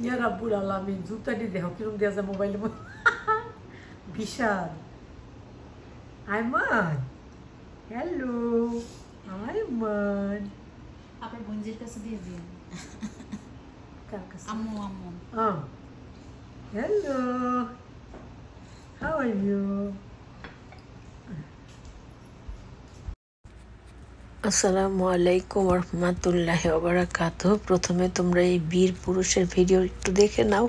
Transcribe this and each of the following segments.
ইয়া রাব্বুল আলামিন জুতাটি দেখো কিরম দেওয়া যায় মোবাইলের মধ্যে বিশাল আইমান হ্যালো আইমান আপনার বোনজির কাছে দিয়ে দিন কার কাছে আম্মু আম্মু হ্যালো হাউ আর ইউ আসসালামু আলাইকুম রহমতুল্লাহি ওয়া বারাকাতুহু। প্রথমে তোমরা এই বীর পুরুষের ভিডিও একটু দেখে নাও।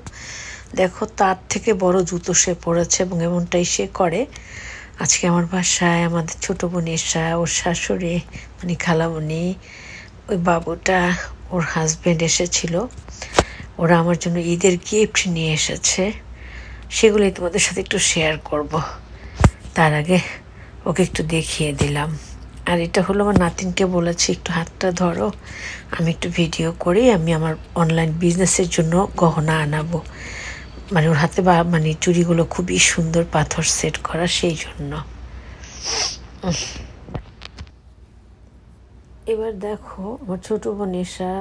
দেখো তার থেকে বড় জুতো সে পড়েছে এবং এমনটাই সে করে। আজকে আমার বাসায় আমাদের ছোট বোন এসা, ওর শাশুড়ি মানে খালামণি, ওই বাবুটা, ওর হাজব্যান্ড এসেছিল। ওরা আমার জন্য ঈদের গিফট নিয়ে এসেছে, সেগুলোই তোমাদের সাথে একটু শেয়ার করব। তার আগে ওকে একটু দেখিয়ে দিলাম। আর এটা হলো আমার নাতিনকে বলেছি একটু হাতটা ধরো, আমি একটু ভিডিও করি, আমি আমার অনলাইন বিজনেসের জন্য গহনা আনাবো। মানে ওর হাতে মানে চুড়িগুলো খুবই সুন্দর, পাথর সেট করা, সেই জন্য। এবার দেখো আমার ছোটো বোন এসা,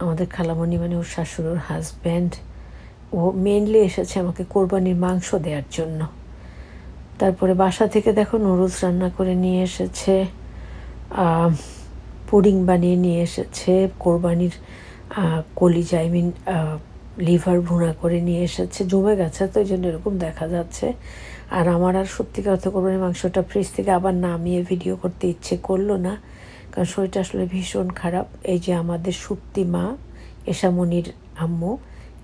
আমাদের খালামণি মানে ওর শাশুড়, ওর হাজব্যান্ড, ও মেনলি এসেছে আমাকে কোরবানির মাংস দেওয়ার জন্য। তারপরে বাসা থেকে দেখো নুডলস রান্না করে নিয়ে এসেছে, পুডিং বানিয়ে নিয়ে এসেছে, কোরবানির কলিজা আই মিন লিভার ভুনা করে নিয়ে এসেছে। জমে গেছে তো, ওই জন্য এরকম দেখা যাচ্ছে। আর আমার আর সত্যিকার অর্থে কোরবানির মাংসটা ফ্রিজ থেকে আবার নামিয়ে ভিডিও করতে ইচ্ছে করলো না, কারণ শরীরটা আসলে ভীষণ খারাপ। এই যে আমাদের সুপ্তি মা, এশামনির আম্মু,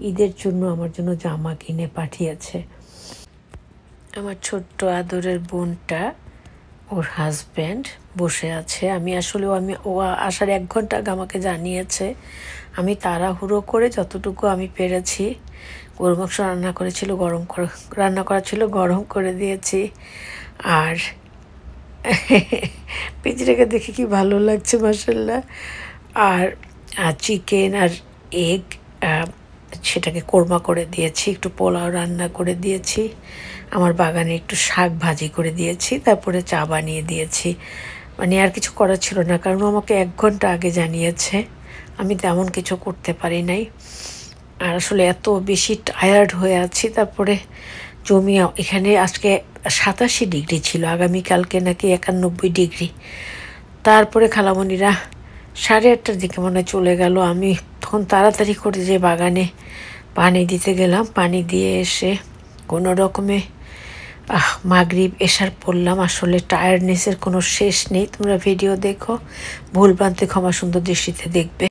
ঈদের জন্য আমার জন্য জামা কিনে পাঠিয়েছে। আমার ছোট্ট আদরের বোনটা, ওর হাজব্যান্ড বসে আছে। আমি ও আসার 1 ঘন্টা আগে আমাকে জানিয়েছে। আমি তাড়াহুড়ো করে যতটুকু আমি পেরেছি, গরু মাংস রান্না করা ছিল, গরম করে দিয়েছি। আর পিঁচড়েকে দেখে কি ভালো লাগছে মাশাআল্লাহ। আর চিকেন আর এগ, সেটাকে কোরমা করে দিয়েছি, একটু পোলাও রান্না করে দিয়েছি, আমার বাগানে একটু শাক ভাজি করে দিয়েছি, তারপরে চা বানিয়ে দিয়েছি। মানে আর কিছু করার ছিল না, কারণ আমাকে 1 ঘন্টা আগে জানিয়েছে। আমি তেমন কিছু করতে পারি নাই। আর আসলে এত বেশি টায়ার্ড হয়ে আছি। তারপরে এখানে আজকে 87 ডিগ্রি ছিল, আগামীকালকে নাকি 91 ডিগ্রি। তারপরে খালামণিরা 8:30টার দিকে মনে চলে গেল। আমি তখন তাড়াতাড়ি করে যে বাগানে পানি দিতে গেলাম, পানি দিয়ে এসে কোনো রকমে মাগরিব এশার পড়লাম। আসলে টায়ার্ডনেসের কোনো শেষ নেই। তোমরা ভিডিও দেখো, ভুল ভ্রান্তি ক্ষমা সুন্দর দৃষ্টিতে দেখবে।